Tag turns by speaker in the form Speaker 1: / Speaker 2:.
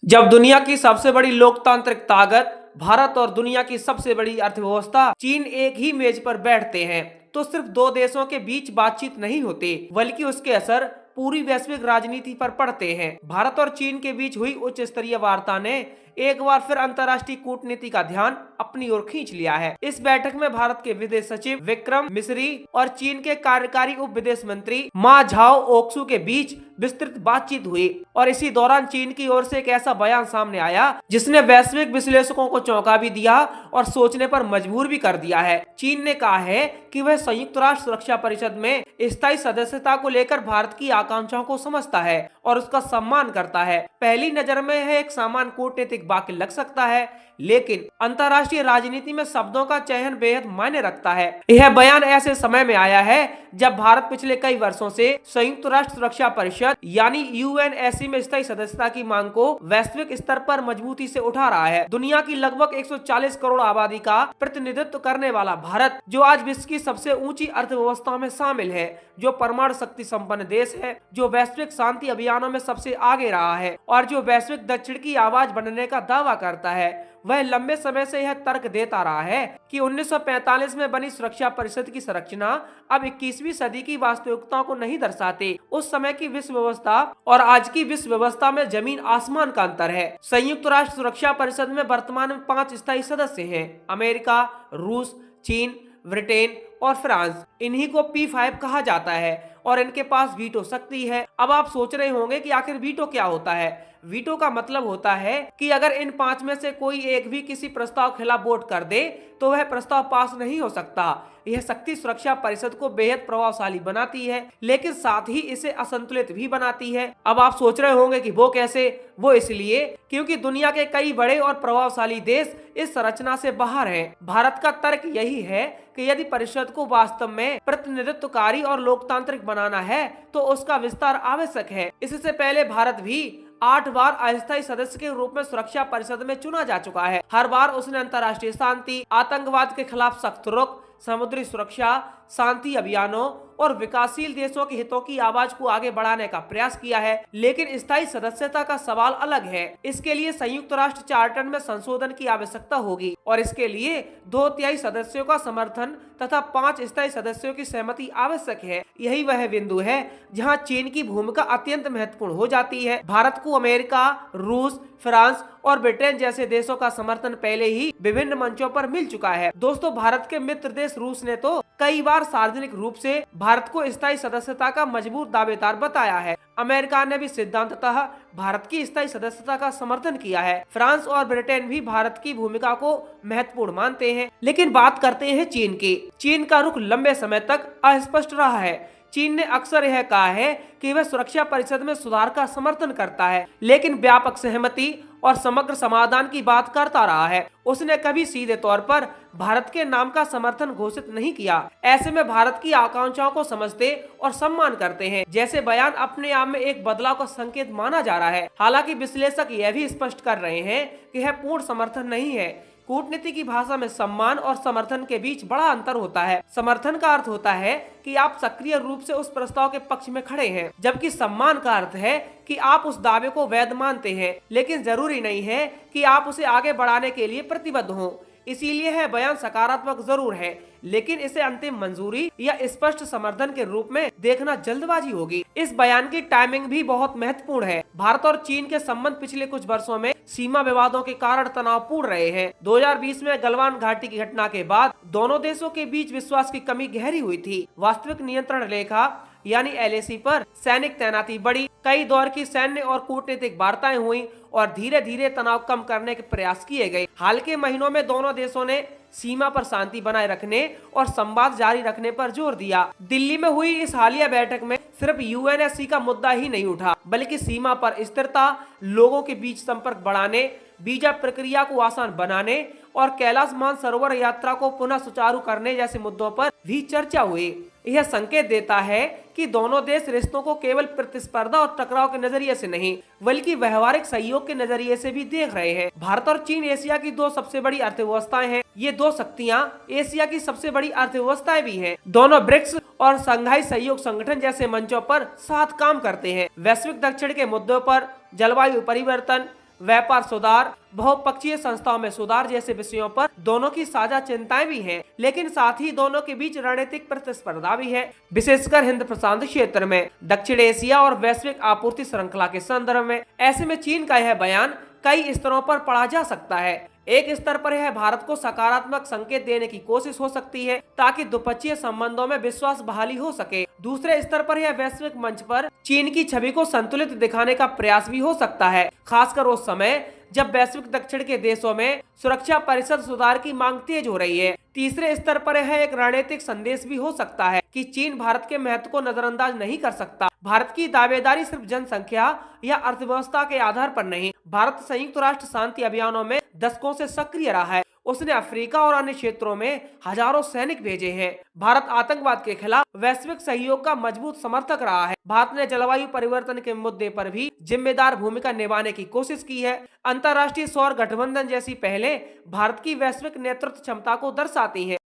Speaker 1: जब दुनिया की सबसे बड़ी लोकतांत्रिक ताकत भारत और दुनिया की सबसे बड़ी अर्थव्यवस्था चीन एक ही मेज पर बैठते हैं तो सिर्फ दो देशों के बीच बातचीत नहीं होती बल्कि उसके असर पूरी वैश्विक राजनीति पर पड़ते हैं। भारत और चीन के बीच हुई उच्च स्तरीय वार्ता ने एक बार फिर अंतर्राष्ट्रीय कूटनीति का ध्यान अपनी ओर खींच लिया है। इस बैठक में भारत के विदेश सचिव विक्रम मिसरी और चीन के कार्यकारी उप विदेश मंत्री मा झाओ ओक्सू के बीच विस्तृत बातचीत हुई और इसी दौरान चीन की ओर से एक ऐसा बयान सामने आया जिसने वैश्विक विश्लेषकों को चौंका भी दिया और सोचने पर मजबूर भी कर दिया है। चीन ने कहा है कि वह संयुक्त राष्ट्र सुरक्षा परिषद में स्थायी सदस्यता को लेकर भारत की आकांक्षाओं को समझता है और उसका सम्मान करता है। पहली नजर में यह एक सामान्य कूटनीतिक वाक्य लग सकता है, लेकिन अंतर्राष्ट्रीय राजनीति में शब्दों का चयन बेहद मायने रखता है। यह बयान ऐसे समय में आया है जब भारत पिछले कई वर्षों से संयुक्त राष्ट्र सुरक्षा परिषद यानी यूएनएससी में स्थायी सदस्यता की मांग को वैश्विक स्तर पर मजबूती से उठा रहा है। दुनिया की लगभग 140 करोड़ आबादी का प्रतिनिधित्व करने वाला भारत, जो आज विश्व की सबसे ऊंची अर्थव्यवस्थाओं में शामिल है, जो परमाणु शक्ति संपन्न देश है, जो वैश्विक शांति अभियानों में सबसे आगे रहा है और जो वैश्विक दक्षिण की आवाज बनने का दावा करता है, वह लंबे समय से यह तर्क देता रहा है कि 1945 में बनी सुरक्षा परिषद की संरचना अब 21वीं सदी की वास्तविकताओं को नहीं दर्शाती। उस समय की विश्व व्यवस्था और आज की विश्व व्यवस्था में जमीन आसमान का अंतर है। संयुक्त राष्ट्र सुरक्षा परिषद में वर्तमान में 5 स्थायी सदस्य हैं: अमेरिका, रूस, चीन, ब्रिटेन और फ्रांस। इन्हीं को P5 कहा जाता है और इनके पास वीटो शक्ति है। अब आप सोच रहे होंगे कि आखिर वीटो क्या होता है। वीटो का मतलब होता है कि अगर इन 5 में से कोई एक भी किसी प्रस्ताव के खिलाफ वोट कर दे तो वह प्रस्ताव पास नहीं हो सकता। यह शक्ति सुरक्षा परिषद को बेहद प्रभावशाली बनाती है, लेकिन साथ ही इसे असंतुलित भी बनाती है। अब आप सोच रहे होंगे कि वो कैसे। वो इसलिए क्योंकि दुनिया के कई बड़े और प्रभावशाली देश इस संरचना से बाहर हैं। भारत का तर्क यही है कि यदि परिषद को वास्तव में प्रतिनिधित्वकारी और लोकतांत्रिक बनाना है तो उसका विस्तार आवश्यक है। इससे पहले भारत भी 8 बार अस्थायी सदस्य के रूप में सुरक्षा परिषद में चुना जा चुका है। हर बार उसने अंतर्राष्ट्रीय शांति, आतंकवाद के खिलाफ सख्त रुख, समुद्री सुरक्षा, शांति अभियानों और विकासशील देशों के हितों की आवाज को आगे बढ़ाने का प्रयास किया है। लेकिन स्थायी सदस्यता का सवाल अलग है। इसके लिए संयुक्त राष्ट्र चार्टर में संशोधन की आवश्यकता होगी और इसके लिए 2/3 सदस्यों का समर्थन तथा 5 स्थायी सदस्यों की सहमति आवश्यक है। यही वह बिंदु है जहां चीन की भूमिका अत्यंत महत्वपूर्ण हो जाती है। भारत को अमेरिका, रूस, फ्रांस और ब्रिटेन जैसे देशों का समर्थन पहले ही विभिन्न मंचों पर मिल चुका है। दोस्तों, भारत के मित्र देश रूस ने तो कई बार सार्वजनिक रूप से भारत को स्थायी सदस्यता का मजबूत दावेदार बताया है। अमेरिका ने भी सिद्धांततः भारत की स्थायी सदस्यता का समर्थन किया है। फ्रांस और ब्रिटेन भी भारत की भूमिका को महत्वपूर्ण मानते हैं। लेकिन बात करते हैं चीन की। चीन का रुख लंबे समय तक अस्पष्ट रहा है। चीन ने अक्सर यह कहा है कि वह सुरक्षा परिषद में सुधार का समर्थन करता है, लेकिन व्यापक सहमति और समग्र समाधान की बात करता रहा है। उसने कभी सीधे तौर पर भारत के नाम का समर्थन घोषित नहीं किया। ऐसे में भारत की आकांक्षाओं को समझते और सम्मान करते हैं जैसे बयान अपने आप में एक बदलाव का संकेत माना जा रहा है। हालांकि विश्लेषक यह भी स्पष्ट कर रहे हैं कि यह पूर्ण समर्थन नहीं है। कूटनीति की भाषा में सम्मान और समर्थन के बीच बड़ा अंतर होता है। समर्थन का अर्थ होता है कि आप सक्रिय रूप से उस प्रस्ताव के पक्ष में खड़े हैं, जबकि सम्मान का अर्थ है कि आप उस दावे को वैध मानते हैं, लेकिन जरूरी नहीं है कि आप उसे आगे बढ़ाने के लिए प्रतिबद्ध हों। इसीलिए यह बयान सकारात्मक जरूर है, लेकिन इसे अंतिम मंजूरी या स्पष्ट समर्थन के रूप में देखना जल्दबाजी होगी। इस बयान की टाइमिंग भी बहुत महत्वपूर्ण है। भारत और चीन के संबंध पिछले कुछ वर्षों में सीमा विवादों के कारण तनावपूर्ण रहे हैं। 2020 में गलवान घाटी की घटना के बाद दोनों देशों के बीच विश्वास की कमी गहरी हुई थी। वास्तविक नियंत्रण रेखा यानी LAC पर सैनिक तैनाती बढ़ी, कई दौर की सैन्य और कूटनीतिक वार्ताएं हुई और धीरे धीरे तनाव कम करने के प्रयास किए गए। हाल के महीनों में दोनों देशों ने सीमा पर शांति बनाए रखने और संवाद जारी रखने पर जोर दिया। दिल्ली में हुई इस हालिया बैठक में सिर्फ UNSC का मुद्दा ही नहीं उठा, बल्कि सीमा पर स्थिरता, लोगों के बीच संपर्क बढ़ाने, वीजा प्रक्रिया को आसान बनाने और कैलाश मानसरोवर यात्रा को पुनः सुचारू करने जैसे मुद्दों पर भी चर्चा हुई। यह संकेत देता है कि दोनों देश रिश्तों को केवल प्रतिस्पर्धा और टकराव के नजरिए से नहीं, बल्कि व्यवहारिक सहयोग के नजरिए से भी देख रहे हैं। भारत और चीन एशिया की 2 सबसे बड़ी अर्थव्यवस्थाएं हैं। ये 2 शक्तियां एशिया की सबसे बड़ी अर्थव्यवस्थाएं भी हैं। दोनों ब्रिक्स और संघाई सहयोग संगठन जैसे मंचों पर साथ काम करते हैं। वैश्विक दक्षिण के मुद्दों पर, जलवायु परिवर्तन, व्यापार सुधार, बहुपक्षीय संस्थाओं में सुधार जैसे विषयों पर दोनों की साझा चिंताएं भी हैं, लेकिन साथ ही दोनों के बीच रणनीतिक प्रतिस्पर्धा भी है, विशेषकर हिंद प्रशांत क्षेत्र में, दक्षिण एशिया और वैश्विक आपूर्ति श्रृंखला के संदर्भ में। ऐसे में चीन का यह बयान कई स्तरों पर पढ़ा जा सकता है। एक स्तर पर यह भारत को सकारात्मक संकेत देने की कोशिश हो सकती है ताकि द्विपक्षीय संबंधों में विश्वास बहाली हो सके। दूसरे स्तर पर यह वैश्विक मंच पर चीन की छवि को संतुलित दिखाने का प्रयास भी हो सकता है, खासकर उस समय जब वैश्विक दक्षिण के देशों में सुरक्षा परिषद सुधार की मांग तेज हो रही है। तीसरे स्तर पर यह एक रणनीतिक संदेश भी हो सकता है कि चीन भारत के महत्व को नजरअंदाज नहीं कर सकता। भारत की दावेदारी सिर्फ जनसंख्या या अर्थव्यवस्था के आधार पर नहीं, भारत संयुक्त राष्ट्र शांति अभियानों में दशकों से सक्रिय रहा है। उसने अफ्रीका और अन्य क्षेत्रों में हजारों सैनिक भेजे हैं। भारत आतंकवाद के खिलाफ वैश्विक सहयोग का मजबूत समर्थक रहा है। भारत ने जलवायु परिवर्तन के मुद्दे पर भी जिम्मेदार भूमिका निभाने की कोशिश की है। अंतर्राष्ट्रीय सौर गठबंधन जैसी पहले भारत की वैश्विक नेतृत्व क्षमता को दर्शाती है।